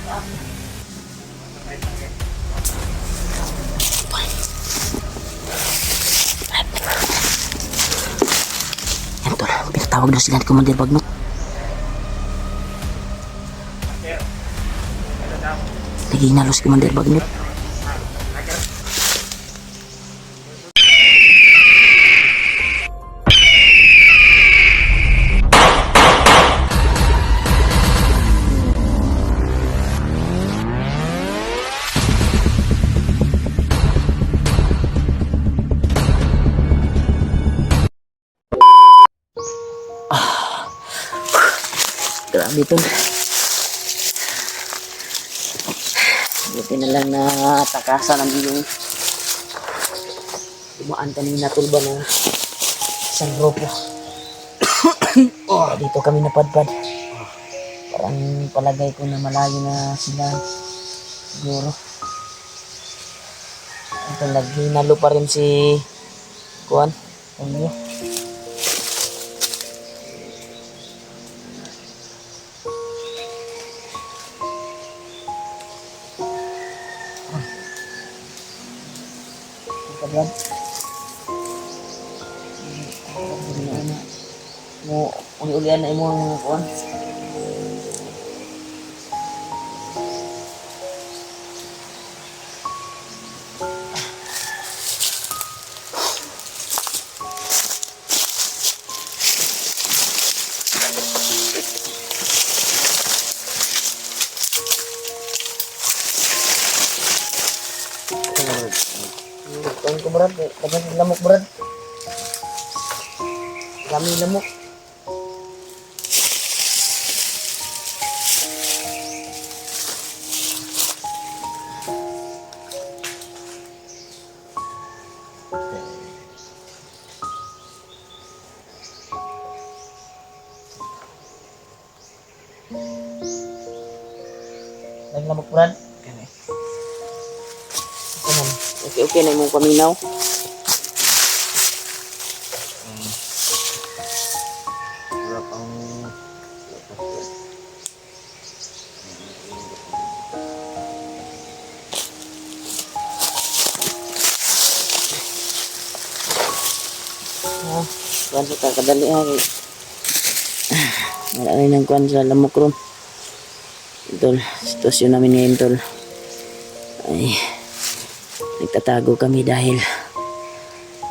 Yan tol, pinatawag na sila ni Commander Bagnot. Naging si Commander Bagnot. Grabe tol. Buti na lang na takasan namin yung dumaan kanina tol ba na isang grupo. Oh, dito kami napadpad. Parang palagay ko na malayo na sila siguro. Ito naghinalo pa rin si Kuan. Ano? Kaban. Mo uli-ulian na imo mga kuan. Kuan ko brad, dapat lamok brad. Kami lamok. Lamok brad. Okay na imong paminaw. Wala pang Kuan sa kakadali ha. Wala rin ang kuan sa lamok ron. Tol, sitwasyon namin ngayon tol. Ay, nagtatago kami dahil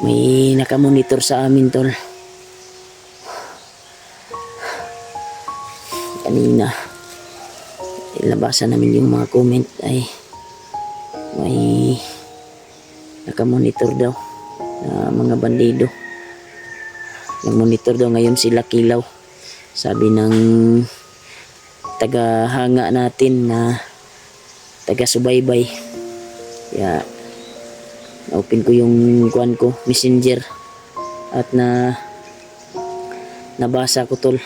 may nakamonitor sa amin tol. Kanina ilabasan namin yung mga comment ay may nakamonitor daw na mga bandido. Nagmonitor daw ngayon sila Kilaw. Sabi ng taga-hanga natin na taga-subaybay. Kaya na-open ko yung kuan ko, messenger, at nabasa ko tol.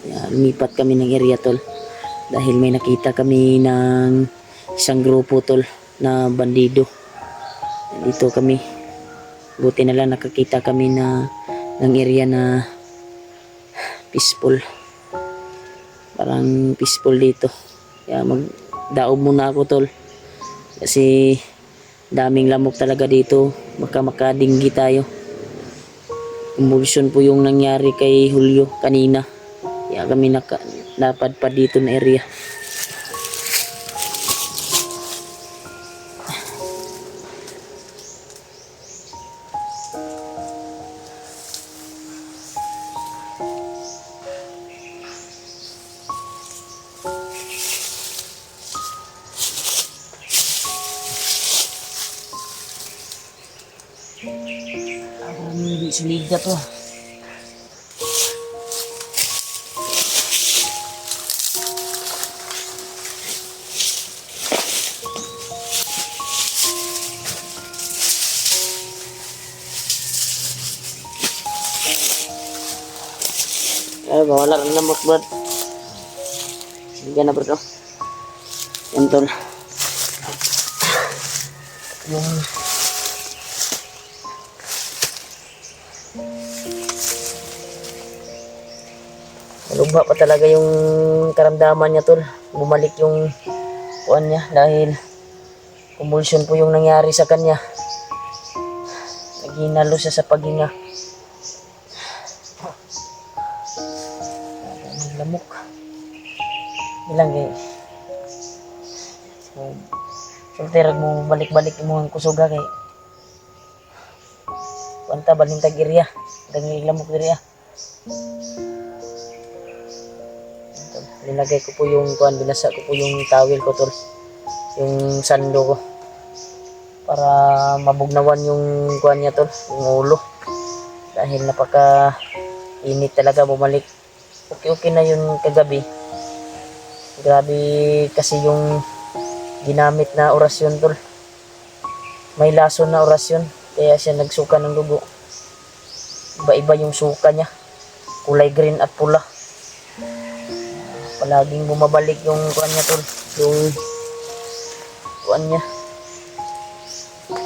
Kaya lumipat kami ng area tol dahil may nakita kami ng isang grupo tol na bandido. Dito kami, buti na lang nakakita kami ng area na peaceful, parang peaceful dito. Kaya magdaob muna ako tol kasi daming lamok talaga dito, baka makadinggi tayo. Emulsion po yung nangyari kay Julio kanina, kaya kami napadpad dito na area. Hindi solida to. Ay, wala rin lamok bro. Sige na bro. Yan tol. Yung malugba pa talaga yung karamdaman niya tol. Bumalik yung kuan niya dahil convulsion po yung nangyari sa kanya. Naghinalo siya sa paghinga. Ang lamok. Ilang eh. So, sultirag mo balik-balik mo ang kusuga kay kuanta balintag area. Daging lamok area. Nilagay ko po yung kuan, binasa ko po yung towel ko tol. Yung sando ko. Para mabugnawan yung kuan niya tol, yung ulo. Dahil napaka init talaga bumalik. Okay na yun kagabi. Grabe kasi yung ginamit na orasyon tol. May lason na orasyon. Kaya siya nagsuka ng dugo. Iba-iba yung suka niya. Kulay green at pula. Palaging bumabalik yung kuan niya tol. Yung kuan niya.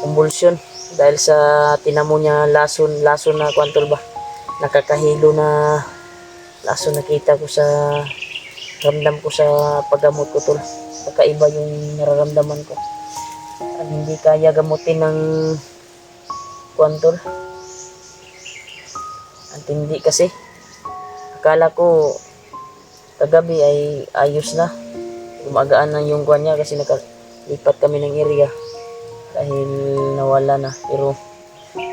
Convulsion. Dahil sa tinamo niya lason na kuan tol ba. Nakakahilo na lason nakita ko sa ramdam ko sa paggamot ko tol. Kakaiba yung nararamdaman ko. At hindi kaya gamutin ng kuan tol. Ang tindi kasi. Akala ko kagabi ay ayos na. Gumagaan na yung kuan niya kasi nakalipat kami ng area. Dahil nawala na. Pero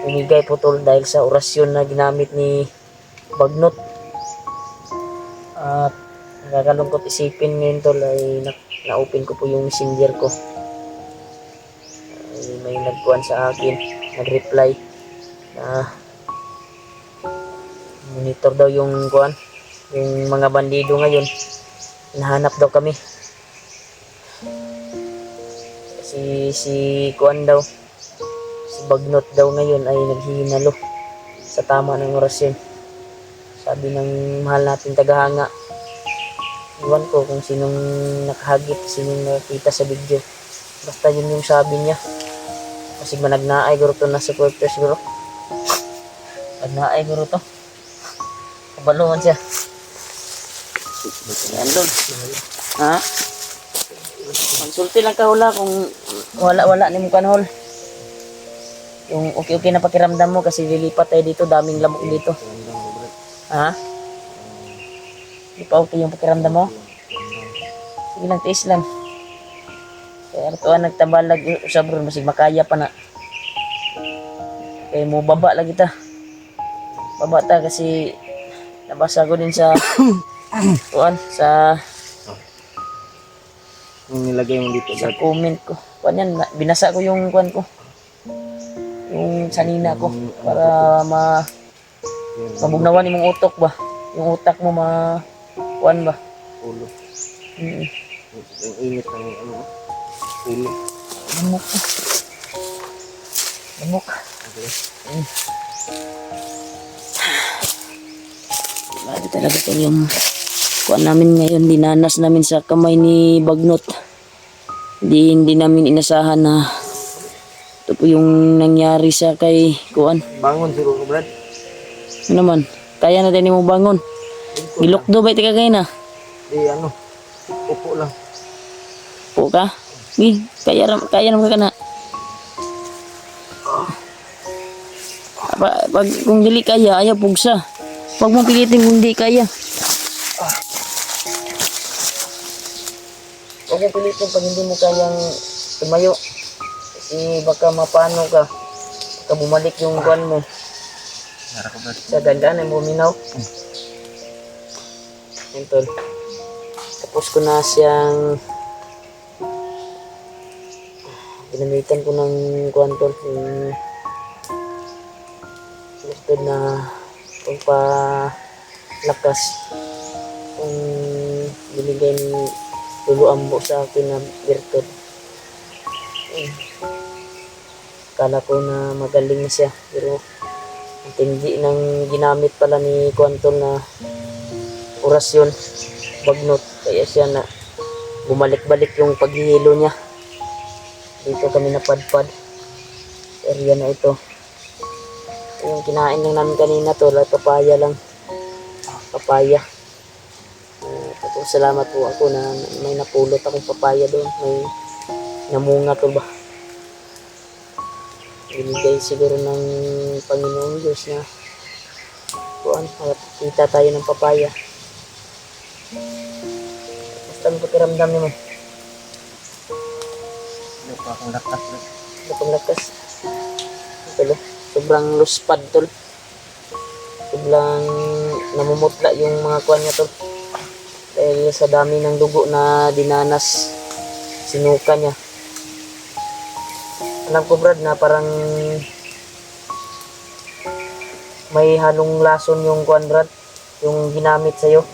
umigay po tol dahil sa orasyon na ginamit ni Bagnot. At nakakalungkot isipin ngayon tol ay na-open ko po yung messenger ko. Ay, may nagkuhan sa akin, nag-reply na monitor daw yung kuhan, yung mga bandido ngayon. Hinahanap daw kami. Si kuhan daw, si Bagnot daw ngayon ay naghihinalo sa tama ng orasyon. Sabi ng mahal natin tagahanga. Iwan ko kung sinong nakahagip, sinong nakita sa video. Basta yun yung sabi niya. Kasi managnaay guro to na supporters guro. Nagnaay guro to. Kabaluhan siya. Yan doon. Ha? Magsulti lang ka hula kung wala ni mo kanhol. Yung okay na pakiramdam mo kasi lilipat tayo dito, daming lamok dito. Ha? Di pa okay yung pakiramdam mo? Sige lang, tiis lang. Kaya ito nagtabalag usab ron, masig makaya pa na. Kaya mo baba lagi ta. Baba ta kasi nabasa ko din sa kuan sa Yung nilagay mo dito sa comment ko. Kuan yan, binasa ko yung kuan ko. Yung sanina ko para mabugnawan yung utok ba. Yung utak mo kuan ba. ulo. Mm. Ang init ng ano mo. Ulo. Lamok. Lamok. Okay. Grabe talaga ito yung kuan namin ngayon. Dinanas namin sa kamay ni Bagnot. Hindi namin inasahan na ito po yung nangyari sa kay kuan. Bangon siguro ko, Brad. Ano naman? Kaya natin mo bangon. Gilokdo ba ito kagay na? Di ano. Upo lang. Po ka? Kaya naman ka na. Pag kung dili kaya, ayaw pugsa. Huwag mong pilitin kung di kaya. Huwag mong pilitin pag hindi mo kayang tumayo. Kasi baka mapano ka. Baka bumalik yung buwan mo. Nara ko, Brad. Sa gandaan ay buminaw. Yan tol. Tapos ko na siyang ginamitan ko ng kuwan tol. Yung gusto na pagpalakas. Kung binigay ni Lulu Ambo sa akin na virtud. Akala ko na magaling na siya. Pero ang tindi ng ginamit pala ni Kuantol na orasyon, Bagnot. Kaya siya na bumalik-balik yung paghihilo niya. Dito kami napadpad. Area na ito. Yung kinain lang namin kanina to, papaya lang. Papaya. Tapos salamat po ako na may napulot akong papaya doon. May namunga tol ba. Binigay siguro ng Panginoon Diyos na kuan, kita tayo ng papaya. Basta ang pakiramdam niyo mo. Hindi pa akong lakas bro. Lapang lakas. Tol, sobrang luspad tol. Sobrang namumutla yung mga kuan niya tol. Dahil sa dami ng dugo na dinanas, sinuka niya. Alam ko Brad na parang may halong lason yung kuan Brad, yung ginamit sa'yo,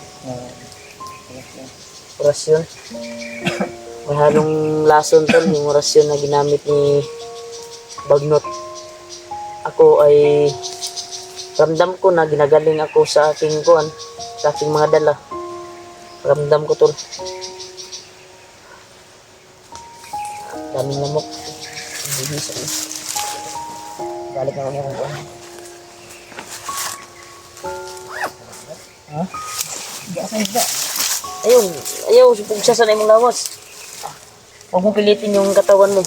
orasyon. May halong lason tol, yung orasyon na ginamit ni Bagnot. Ako ay ramdam ko na ginagaling ako sa aking kuan, sa aking mga dala. Ramdam ko tol. Daming lamok. Bibisa ko. Balik na kami kung kuan. Ha? Higa sa higa. Ayaw, pugsasan na imong lawas. Huwag mong pilitin yung katawan mo.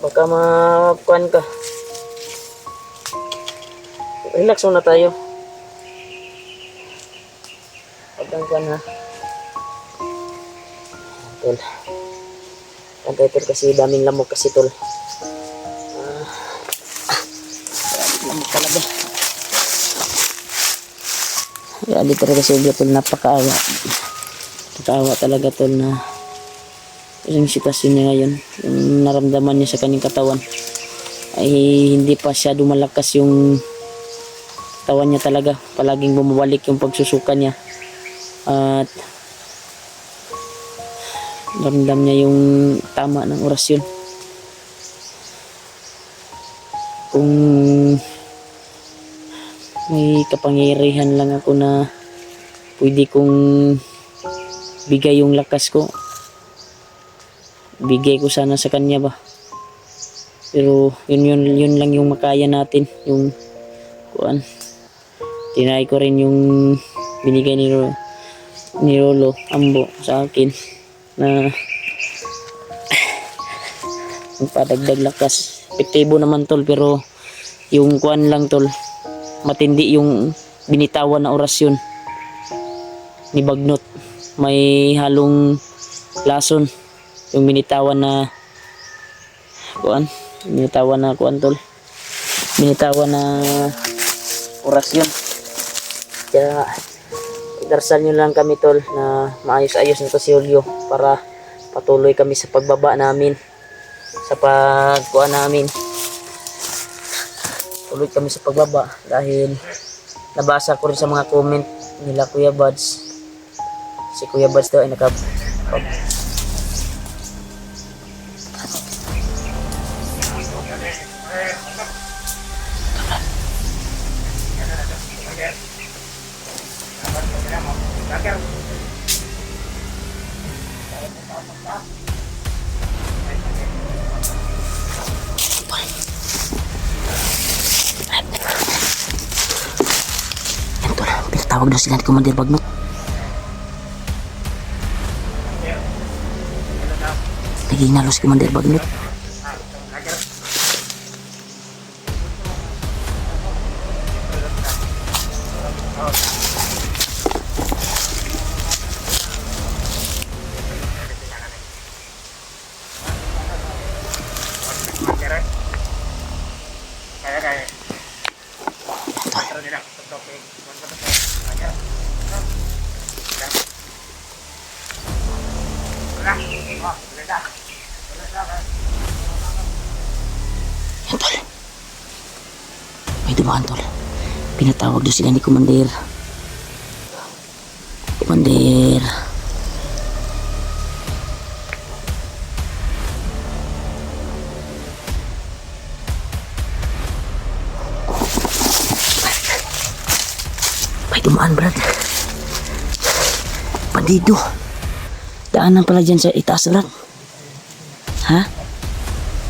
Baka makuan ka. Relax muna tayo. Huwag kang kuan ha. Tol. Kantay tol kasi daming lamok kasi tol. Lamok talaga. Grabe talaga si Olga tol, napakaawa. Napakaawa talaga tol na yung sitwasyon niya ngayon. Yung naramdaman niya sa kanyang katawan ay hindi pa siya dumalakas yung katawan niya talaga. Palaging bumabalik yung pagsusuka niya. At ramdam niya yung tama ng orasyon. Kung may kapangyarihan lang ako na pwede kong bigay yung lakas ko, bigay ko sana sa kanya ba. Pero yun lang yung makaya natin, yung kuan. Tinay ko rin yung binigay ni Lolo Ambo sa akin na magpadagdag lakas. Epektibo naman tol, pero yung kuan lang tol, matindi yung binitawan na orasyon ni Bagnot. May halong lason yung binitawan na kuan, tol, binitawan na orasyon. Kaya darsal nyo lang kami tol na maayos-ayos na to si Julio para patuloy kami sa pagbaba namin, sa pagkuan namin. Tuloy kami sa pagbaba dahil nabasa ko rin sa mga comment nila Kuya Buds. Si Kuya Buds daw ay tawag na sila ni Commander Bagnot. Naging nalo si Commander Bagnot. Yan tol, may dumaan tol. Pinatawag doon sila ni Commander. May dumaan brad. Bandido. Daanan pala dyan sa itaas brad. Ha?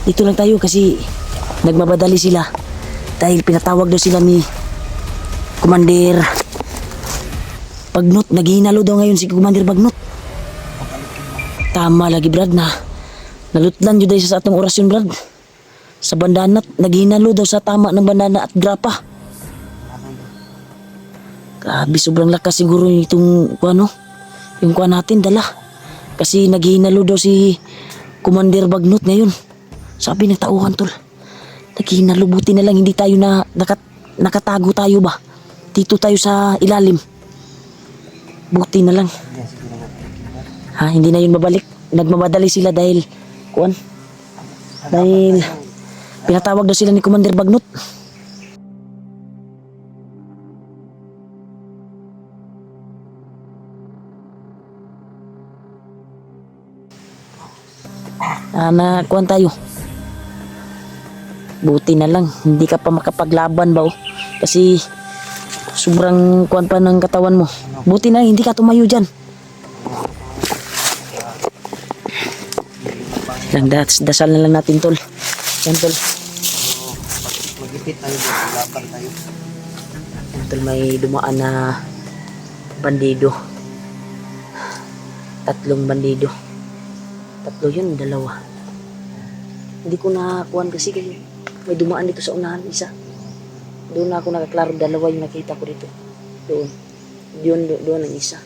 Dito lang tayo kasi nagmabadali sila dahil pinatawag daw sila ni Commander Bagnot, naghihinalo daw ngayon si Commander Bagnot. Tama lagi Brad na. Nalutlan yun dahil sa atong orasyon Brad. Sa bandana, naghihinalo daw sa tama ng bandana at grapa. Grabe, sobrang lakas siguro itong ano, yung kuha natin dala. Kasi naghihinalo daw si Commander Bagnot ngayon. Sabi ng tauhan tol. Naghihinalo, buti na lang hindi tayo na nakatago tayo ba. Dito tayo sa ilalim. Buti na lang. Hindi siguro nakikita. Ha, hindi na yun mabalik. Nagmamadali sila dahil kuan. Dahil pinatawag daw sila ni Commander Bagnot. Na kuan tayo. Buti na lang hindi ka pa makapaglaban ba oh. Kasi sobrang kuan pa ng katawan mo. Buti na hindi ka tumayo dyan. Lang dasal na lang natin tol. Yan tol. Magipit tayo dito, laban tayo. Yan tol, may dumaan na bandido. 3 bandido. 3 yun, 2. Hindi ko nakuhan kasi may dumaan dito sa unahan, isa. Doon na ako nakaklaro, 2 yung nakita ko dito. Doon ang isa.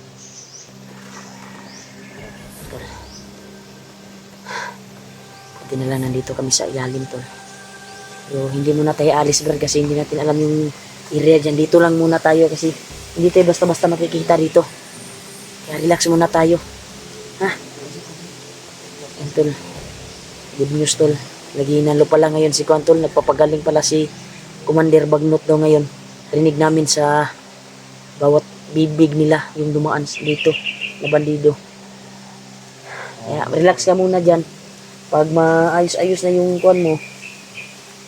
Buti na lang nandito kami sa ilalim tol. Pero hindi muna tayo alis Brad kasi hindi natin alam yung area dyan. Dito lang muna tayo kasi hindi tayo basta-basta makikita dito. Kaya relax muna tayo. Ha? Yan tol. Good news tol. Naghihinalo pala ngayon si Kuan tol. Nagpapagaling pala si Commander Bagnot daw ngayon. Rinig namin sa bawat bibig nila yung dumaan dito na bandido. Kaya relax ka muna dyan. Pag maayos-ayos na yung kuan mo,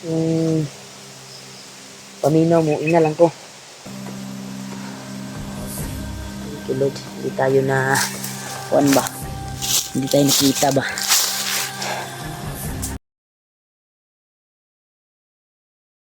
yung paminaw mo, inalang ko. Thank you Lord. Hindi tayo na kuan ba? Hindi tayo nakita ba?